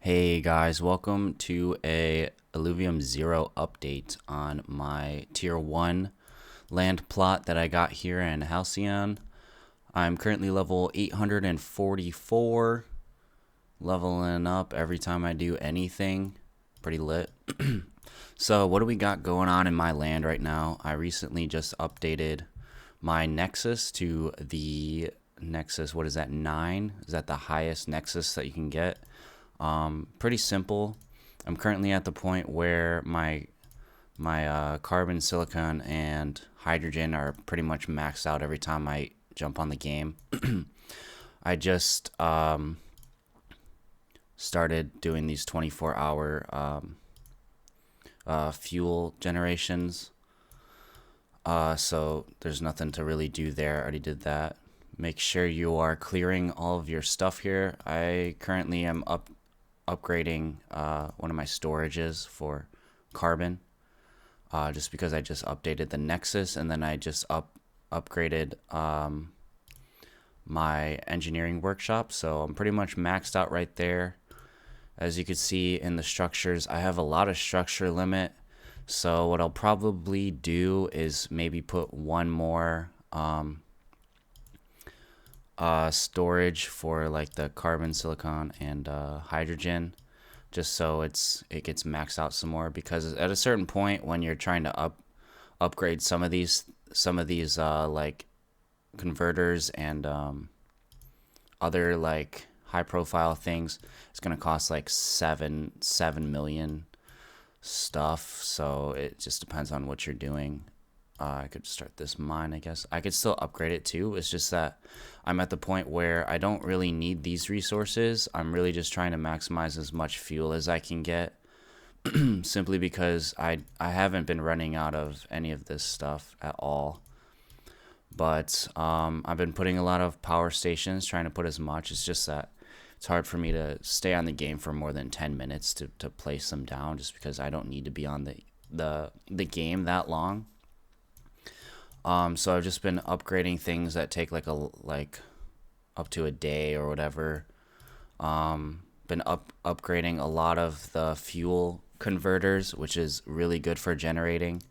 Hey guys, welcome to a Illuvium 0 update on my tier 1 land plot that I got here in Halcyon. I'm currently level 844, leveling up every time I do anything. Pretty lit. So what do we got going on in my land right now? I recently just updated my Nexus to the Nexus, what is that, 9? Is that the highest Nexus that you can get? Pretty simple. I'm currently at the point where my carbon, silicon, and hydrogen are pretty much maxed out every time I jump on the game. I just started doing these 24-hour fuel generations. So there's nothing to really do there. I already did that. Make sure you are clearing all of your stuff here. I currently am upgrading one of my storages for carbon, just because I just updated the Nexus, and then I just upgraded my engineering workshop. So I'm pretty much maxed out right there. As you can see in the structures, I have a lot of structure limit. So what I'll probably do is maybe put one more storage for like the carbon, silicon, and hydrogen, just so it gets maxed out some more. Because at a certain point, when you're trying to upgrade some of these like converters and other like high profile things, it's gonna cost like 7 million stuff. So it just depends on what you're doing. I could start this mine, I guess. I could still upgrade it too. It's just that I'm at the point where I don't really need these resources. I'm really just trying to maximize as much fuel as I can get, simply because I haven't been running out of any of this stuff at all. But I've been putting a lot of power stations, trying to put as much. It's just that it's hard for me to stay on the game for more than 10 minutes to place them down, just because I don't need to be on the game that long. So I've just been upgrading things that take like up to a day or whatever. Been upgrading a lot of the fuel converters, which is really good for generating.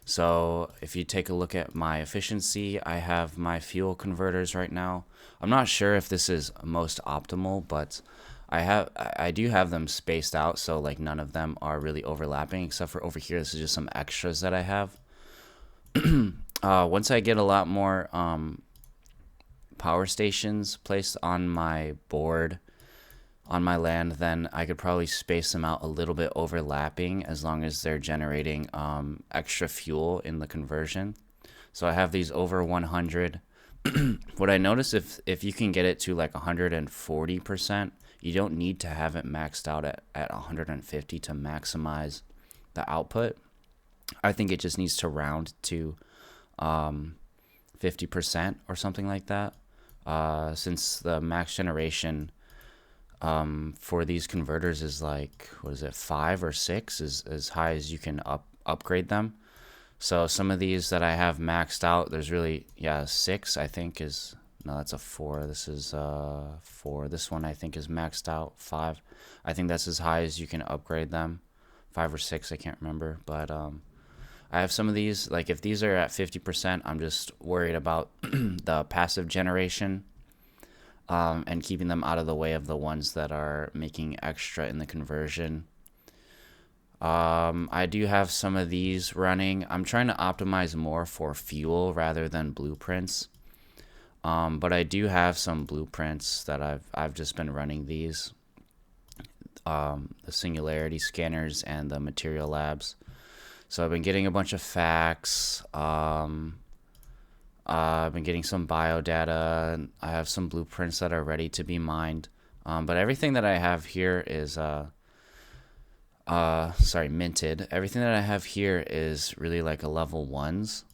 So if you take a look at my efficiency, I have my fuel converters right now. I'm not sure if this is most optimal, but I do have them spaced out, so like none of them are really overlapping, except for over here. This is just some extras that I have. Once I get a lot more power stations placed on my board, on my land, then I could probably space them out a little bit overlapping, as long as they're generating extra fuel in the conversion. So I have these over 100. What I notice, if you can get it to like 140%, you don't need to have it maxed out at 150 to maximize the output. I think it just needs to round to 50% or something like that, since the max generation for these converters is like, what is it, 5 or 6 is as high as you can upgrade them. So some of these that I have maxed out, there's really, 6 I think is, no, that's a 4. This is 4. This one I think is maxed out. 5, I think that's as high as you can upgrade them. 5 or 6, I can't remember. But I have some of these, like if these are at 50%, I'm just worried about the passive generation, and keeping them out of the way of the ones that are making extra in the conversion. I do have some of these running. I'm trying to optimize more for fuel rather than blueprints. But I do have some blueprints that I've just been running these. The singularity scanners and the material labs. So I've been getting a bunch of facts. I've been getting some bio data. I have some blueprints that are ready to be mined. But everything that I have here is minted. Everything that I have here is really like a level 1s.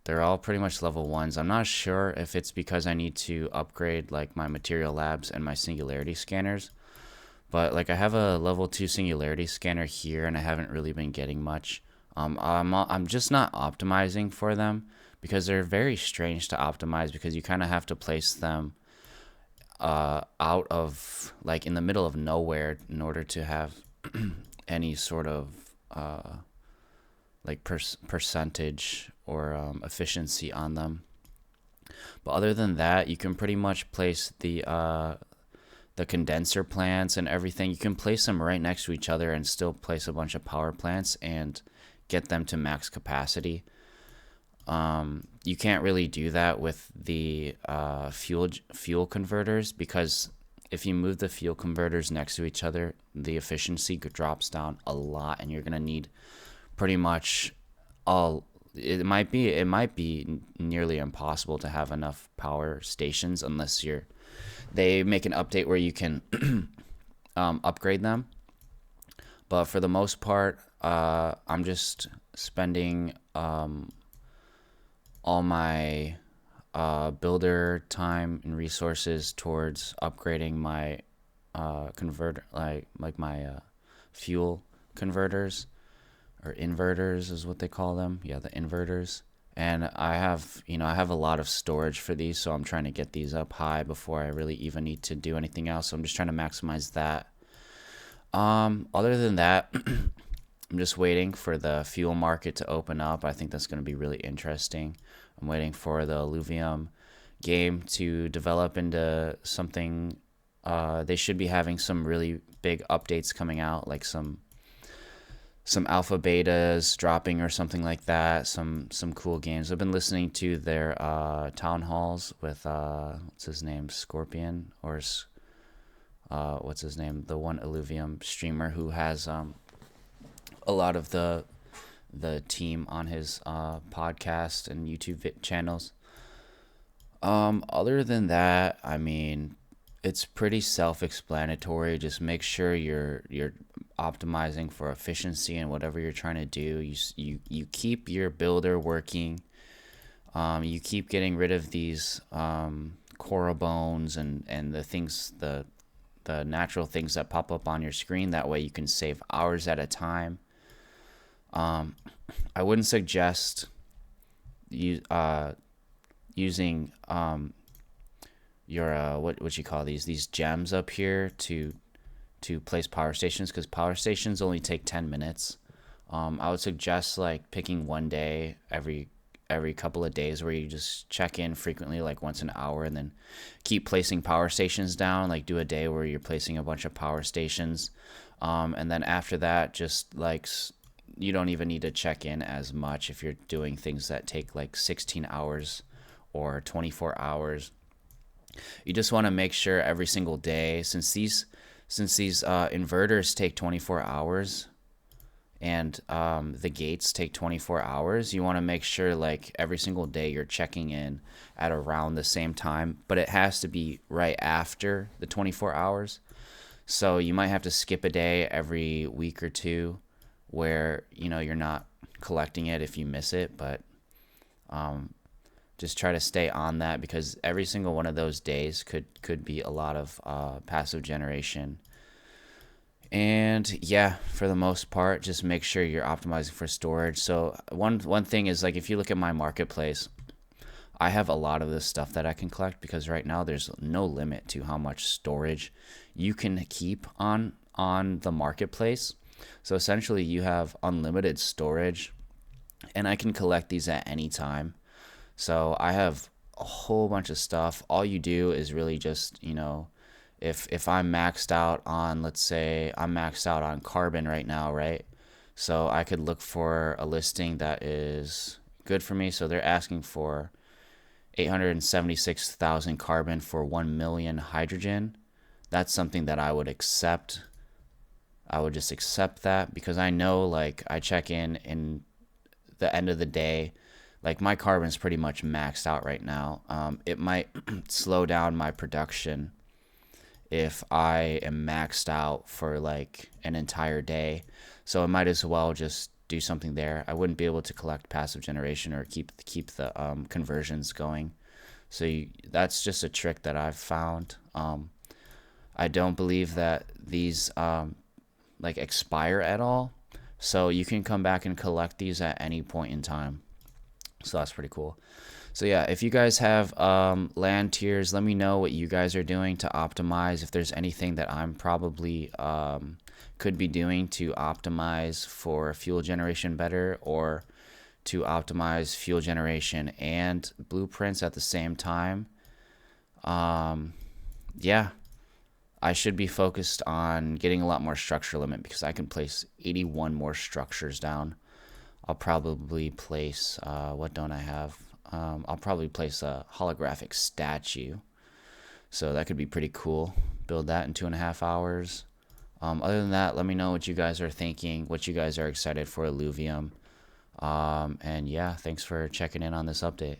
They're all pretty much level 1s. I'm not sure if it's because I need to upgrade like my material labs and my singularity scanners. But like I have a level 2 singularity scanner here, and I haven't really been getting much. I'm just not optimizing for them, because they're very strange to optimize, because you kind of have to place them out of like in the middle of nowhere in order to have any sort of like percentage or efficiency on them. But other than that, you can pretty much place the condenser plants and everything. You can place them right next to each other and still place a bunch of power plants and get them to max capacity. You can't really do that with the fuel converters, because if you move the fuel converters next to each other, the efficiency drops down a lot, and you're gonna need pretty much all. It might be nearly impossible to have enough power stations unless they make an update where you can upgrade them. But for the most part, I'm just spending all my builder time and resources towards upgrading my converter, like my fuel converters, or inverters is what they call them. Yeah, the inverters. And I have a lot of storage for these, so I'm trying to get these up high before I really even need to do anything else. So I'm just trying to maximize that. Other than that, I'm just waiting for the fuel market to open up. I think that's going to be really interesting. I'm waiting for the Illuvium game to develop into something. They should be having some really big updates coming out, like some alpha betas dropping or something like that. Some cool games. I've been listening to their town halls with what's his name, Scorpion, or what's his name, the one Illuvium streamer who has a lot of the team on his podcast and YouTube channels. Other than that, I mean, it's pretty self-explanatory. Just make sure you're optimizing for efficiency and whatever you're trying to do. You keep your builder working. You keep getting rid of these coral bones and the natural things that pop up on your screen. That way you can save hours at a time. I wouldn't suggest using your what you call these gems up here to place power stations, because power stations only take 10 minutes. I would suggest like picking one day every couple of days where you just check in frequently, like once an hour, and then keep placing power stations down. Like do a day where you're placing a bunch of power stations, and then after that, just like you don't even need to check in as much if you're doing things that take like 16 hours or 24 hours. You just want to make sure every single day, since these inverters take 24 hours and the gates take 24 hours, you want to make sure like every single day you're checking in at around the same time, but it has to be right after the 24 hours. So you might have to skip a day every week or two where you're not collecting it if you miss it, but just try to stay on that, because every single one of those days could be a lot of passive generation. And yeah, for the most part, just make sure you're optimizing for storage. So one thing is, like, if you look at my marketplace, I have a lot of this stuff that I can collect, because right now there's no limit to how much storage you can keep on the marketplace. So essentially you have unlimited storage, and I can collect these at any time. So I have a whole bunch of stuff. All you do is really just, if I'm maxed out on, let's say I'm maxed out on carbon right now, right? So I could look for a listing that is good for me. So they're asking for 876,000 carbon for 1 million hydrogen. That's something that I would accept. I would just accept that, because I know, like, I check in the end of the day, like my carbon's pretty much maxed out right now. It might slow down my production if I am maxed out for like an entire day. So I might as well just do something there. I wouldn't be able to collect passive generation or keep the conversions going. So that's just a trick that I've found. I don't believe that these like expire at all. So you can come back and collect these at any point in time. So that's pretty cool. So yeah, if you guys have land tiers, let me know what you guys are doing to optimize. If there's anything that I'm probably could be doing to optimize for fuel generation better, or to optimize fuel generation and blueprints at the same time. Yeah, I should be focused on getting a lot more structure limit because I can place 81 more structures down. I'll probably place, what don't I have? I'll probably place a holographic statue. So that could be pretty cool. Build that in 2.5 hours. Other than that, let me know what you guys are thinking, what you guys are excited for Illuvium. And yeah, thanks for checking in on this update.